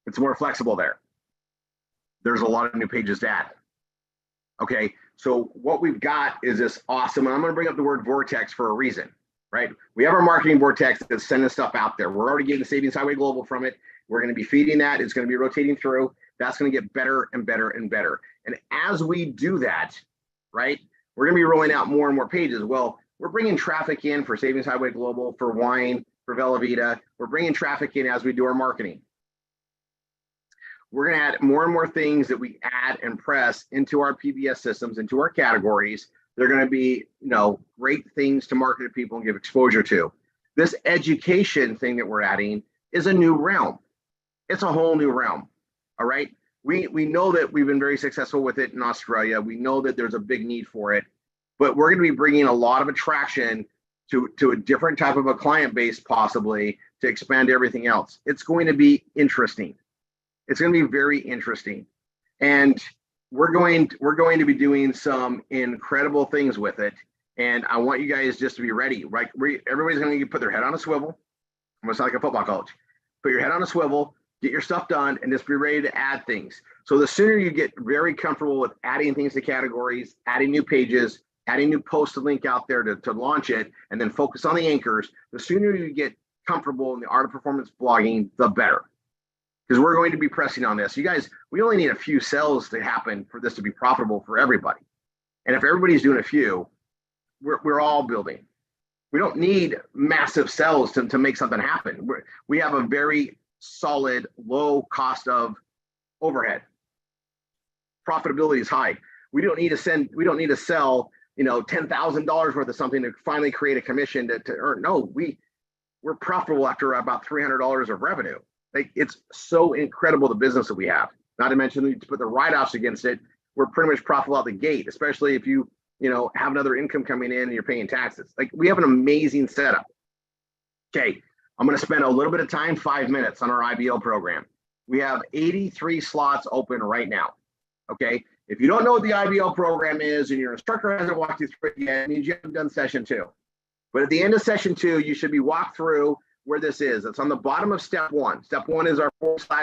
It's more flexible there. There's a lot of new pages to add. Okay, so what we've got is this awesome, and I'm going to bring up the word vortex for a reason, right? We have our marketing vortex that's sending stuff out there. We're already getting the Savings Highway Global from it. We're going to be feeding that. It's going to be rotating through. That's going to get better and better and better. And as we do that, right, we're going to be rolling out more and more pages. Well, we're bringing traffic in for Savings Highway Global, for wine, for Vela Vita. We're bringing traffic in as we do our marketing. We're going to add more and more things that we add and press into our PBS systems, into our categories. They're going to be, great things to market to people and give exposure to. This education thing that we're adding is a new realm. It's a whole new realm. All right. We know that we've been very successful with it in Australia. We know that there's a big need for it, but we're going to be bringing a lot of attraction to a different type of a client base, possibly to expand everything else. It's going to be interesting. It's going to be very interesting, and we're going to be doing some incredible things with it. And I want you guys just to be ready. Right, everybody's going to put their head on a swivel. I'm going to sound like a football coach. Put your head on a swivel, get your stuff done, and just be ready to add things. So the sooner you get very comfortable with adding things to categories, adding new pages, adding new posts to link out there to launch it, and then focus on the anchors, the sooner you get comfortable in the art of performance blogging, the better. Because we're going to be pressing on this. You guys, we only need a few sales to happen for this to be profitable for everybody. And if everybody's doing a few, we're all building. We don't need massive sales to make something happen. We have a very solid, low cost of overhead. Profitability is high. We don't need to sell, $10,000 worth of something to finally create a commission to earn. No, we're profitable after about $300 of revenue. Like, it's so incredible the business that we have. Not to mention, to put the write-offs against it, we're pretty much profitable out the gate, especially if you have another income coming in and you're paying taxes. Like, we have an amazing setup. Okay, I'm going to spend a little bit of time, 5 minutes, on our IBO program. We have 83 slots open right now. Okay, If you don't know what the IBO program is and your instructor hasn't walked you through it yet, it means you haven't done session 2. But at the end of session 2, you should be walked through where this is. It's on the bottom of step 1. Step 1 is our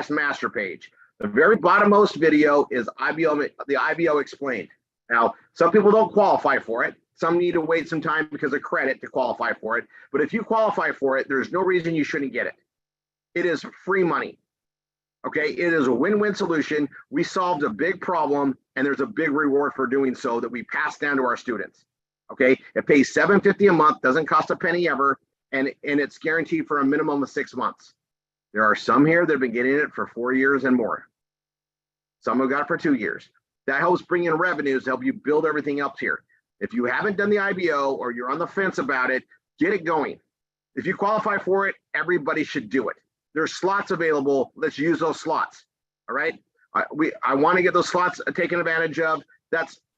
/ master page. The very bottommost video is the IBO explained. Now, some people don't qualify for it. Some need to wait some time because of credit to qualify for it. But if you qualify for it, there's no reason you shouldn't get it. It is free money. Okay, it is a win-win solution. We solved a big problem, and there's a big reward for doing so that we pass down to our students. Okay, it pays $750 a month, doesn't cost a penny ever, and it's guaranteed for a minimum of 6 months. There are some here that have been getting it for 4 years and more. Some have got it for 2 years. That helps bring in revenues to help you build everything else here. If you haven't done the IBO or you're on the fence about it, get it going. If you qualify for it, everybody should do it. There's slots available. Let's use those slots. All right. I want to get those slots taken advantage of.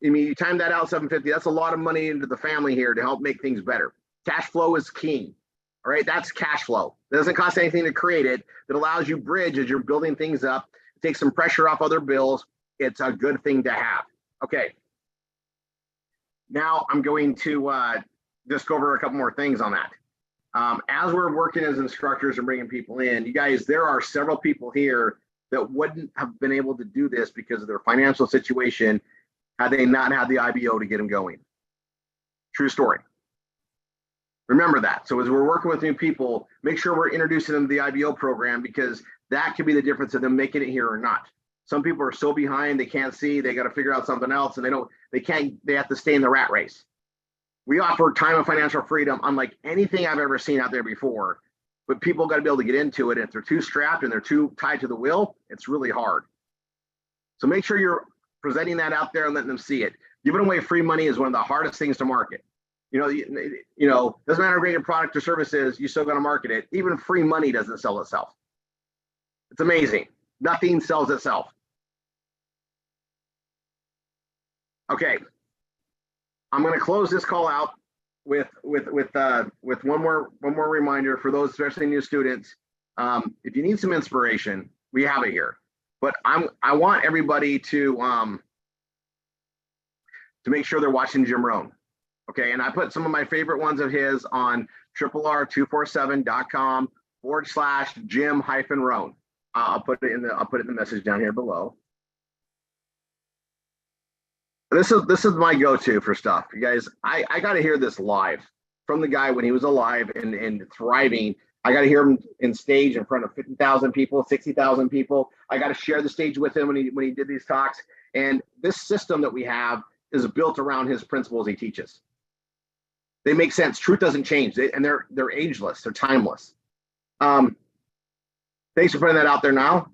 You time that out, $750. That's a lot of money into the family here to help make things better. Cash flow is king. All right. That's cash flow. It doesn't cost anything to create it. That allows you bridge as you're building things up, take some pressure off other bills. It's a good thing to have. Okay. Now I'm going to just go over a couple more things on that. As we're working as instructors and bringing people in, you guys, there are several people here that wouldn't have been able to do this because of their financial situation had they not had the IBO to get them going. True story. Remember that. So as we're working with new people, make sure we're introducing them to the IBO program, because that could be the difference of them making it here or not. Some people are so behind, they can't see, they got to figure out something else, and they have to stay in the rat race. We offer time and financial freedom unlike anything I've ever seen out there before, but people got to be able to get into it. And if they're too strapped and they're too tied to the wheel, it's really hard. So make sure you're presenting that out there and letting them see it. Giving away free money is one of the hardest things to market. Doesn't matter how great your product or service is, you still got to market it. Even free money doesn't sell itself. It's amazing. Nothing sells itself. Okay. I'm going to close this call out with one more reminder for those, especially new students. If you need some inspiration, we have it here. But I want everybody to make sure they're watching Jim Rohn. Okay, and I put some of my favorite ones of his on RRR247.com/Jim-Rohn. I'll put it in the message down here below. This is my go-to for stuff, you guys. I got to hear this live from the guy when he was alive and thriving. I got to hear him in stage in front of 50,000 people, 60,000 people. I got to share the stage with him when he did these talks. And this system that we have is built around his principles he teaches. They make sense. Truth doesn't change, and they're ageless. They're timeless. Thanks for putting that out there now.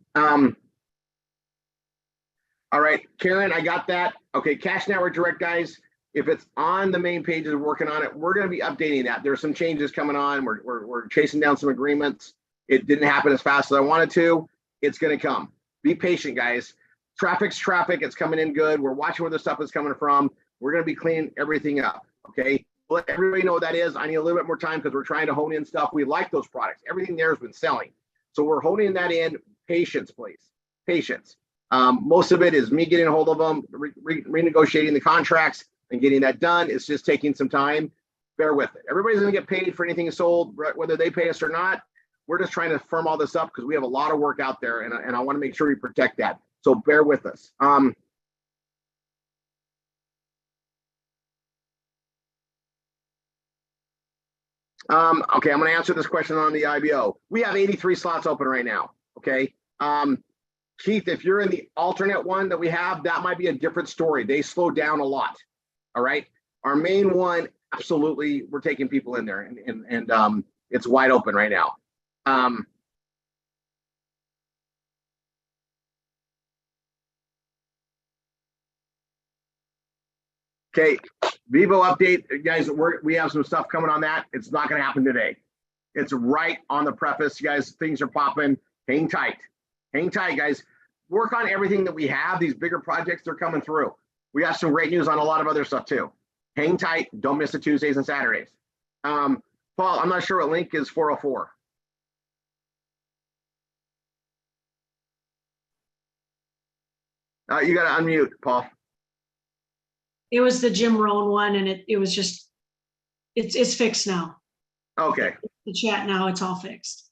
All right, Karen, I got that. Okay, Cash Network Direct, guys. If it's on the main pages, we're working on it. We're going to be updating that. There's some changes coming on. We're chasing down some agreements. It didn't happen as fast as I wanted to. It's going to come. Be patient, guys. Traffic's traffic. It's coming in good. We're watching where the stuff is coming from. We're going to be cleaning everything up. Okay. Let everybody know what that is. I need a little bit more time because we're trying to hone in stuff. We like those products. Everything there has been selling. So we're honing that in. Patience, please. Patience. Most of it is me getting a hold of them, renegotiating the contracts and getting that done. It's just taking some time. Bear with it. Everybody's going to get paid for anything sold, whether they pay us or not. We're just trying to firm all this up because we have a lot of work out there, and I want to make sure we protect that. So bear with us. Okay, I'm going to answer this question on the IBO. We have 83 slots open right now. Okay. Keith, if you're in the alternate one that we have, that might be a different story. They slow down a lot. All right. Our main one, absolutely, we're taking people in there, and it's wide open right now. Okay, Vivo update, guys. We have some stuff coming on that. It's not going to happen today. It's right on the preface, you guys. Things are popping. Hang tight. Hang tight, guys. Work on everything that we have. These bigger projects, they're coming through. We got some great news on a lot of other stuff too. Hang tight. Don't miss the Tuesdays and Saturdays. Paul, I'm not sure what link is 404. You got to unmute, Paul. It was the Jim Rohn one, and it was just, it's fixed now. Okay. The chat now, it's all fixed.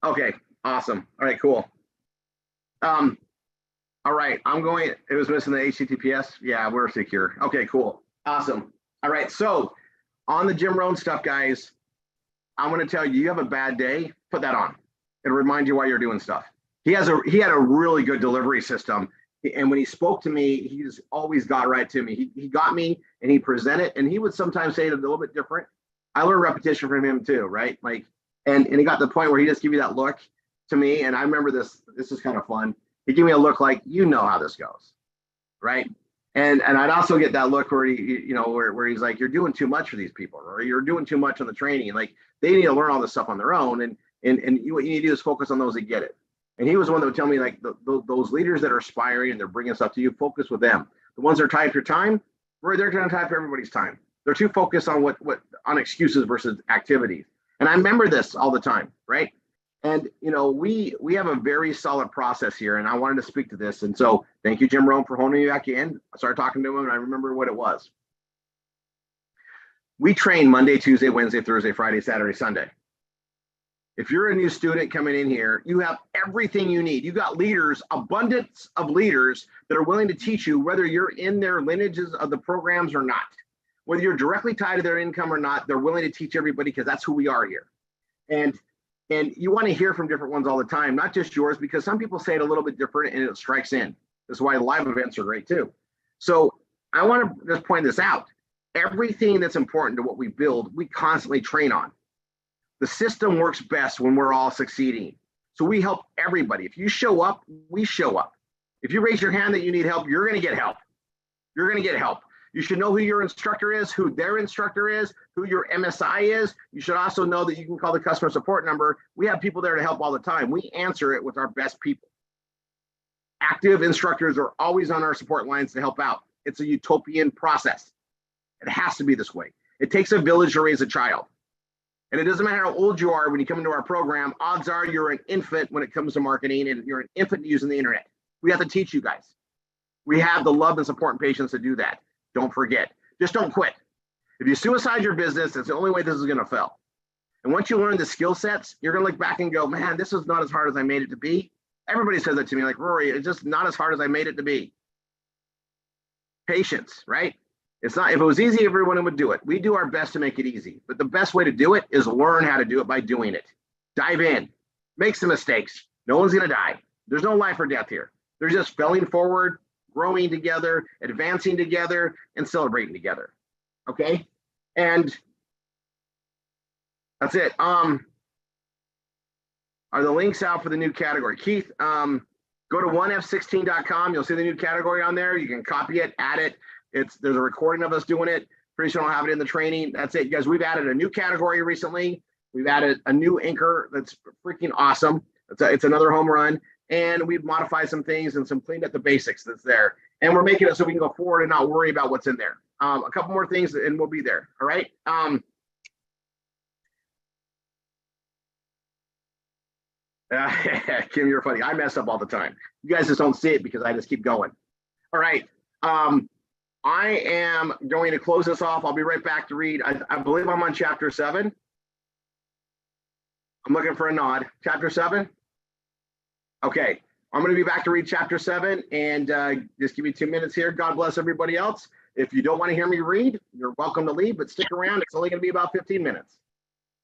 Okay. Awesome. All right, cool. All right, it was missing the HTTPS. Yeah, we're secure. Okay, cool. Awesome. All right, so on the Jim Rohn stuff, guys, I'm going to tell you, you have a bad day, put that on. It'll remind you why you're doing stuff. He had a really good delivery system. And when he spoke to me, he just always got right to me. He got me and he presented, and he would sometimes say it a little bit different. I learned repetition from him too, right? Like, and he got to the point where he just gave me that look to me. And I remember this is kind of fun. He gave me a look like, you know how this goes, right? And I'd also get that look where where he's like, you're doing too much for these people, or you're doing too much on the training. Like, they need to learn all this stuff on their own. And what you need to do is focus on those that get it. And he was the one that would tell me, like, those leaders that are aspiring and they're bringing stuff to you, focus with them. The ones that are tied for time, they're going to tie for everybody's time. They're too focused on on excuses versus activities. And I remember this all the time, right? And, we have a very solid process here, and I wanted to speak to this. And so thank you, Jim Rohn, for honing me back in. I started talking to him, and I remember what it was. We train Monday, Tuesday, Wednesday, Thursday, Friday, Saturday, Sunday. If you're a new student coming in here, you have everything you need. You got leaders, abundance of leaders that are willing to teach you, whether you're in their lineages of the programs or not. Whether you're directly tied to their income or not, they're willing to teach everybody, because that's who we are here. And you want to hear from different ones all the time, not just yours, because some people say it a little bit different and it strikes in. That's why live events are great too. So I want to just point this out. Everything that's important to what we build, we constantly train on. The system works best when we're all succeeding. So we help everybody. If you show up, we show up. If you raise your hand that you need help, you're going to get help. You're going to get help. You should know who your instructor is, who their instructor is, who your MSI is. You should also know that you can call the customer support number. We have people there to help all the time. We answer it with our best people. Active instructors are always on our support lines to help out. It's a utopian process. It has to be this way. It takes a village to raise a child. And it doesn't matter how old you are when you come into our program, odds are you're an infant when it comes to marketing, and you're an infant using the internet. We have to teach you guys. We have the love and support and patience to do that. Don't forget. Just don't quit. If you suicide your business, that's the only way this is going to fail. And once you learn the skill sets, you're going to look back and go, man, this is not as hard as I made it to be. Everybody says that to me, like, Rory, it's just not as hard as I made it to be. Patience, right? It's not, if it was easy, everyone would do it. We do our best to make it easy, but the best way to do it is learn how to do it by doing it. Dive in, make some mistakes. No one's going to die. There's no life or death here. There's just failing forward, growing together, advancing together, and celebrating together. Okay? And that's it. Are the links out for the new category? Keith, go to 1f16.com. You'll see the new category on there. You can copy it, add it. There's a recording of us doing it. Pretty soon I'll have it in the training. That's it, guys. We've added a new category recently. We've added a new anchor that's freaking awesome. It's another home run. And we've modified some things and some cleaned up the basics that's there. And we're making it so we can go forward and not worry about what's in there. A couple more things and we'll be there. All right. Kim, you're funny. I mess up all the time. You guys just don't see it because I just keep going. All right. I am going to close this off. I'll be right back to read. I believe I'm on chapter 7. I'm looking for a nod. Chapter 7. Okay, I'm going to be back to read chapter 7, and just give me 2 minutes here. God bless everybody else. If you don't want to hear me read, you're welcome to leave, but stick around. It's only going to be about 15 minutes.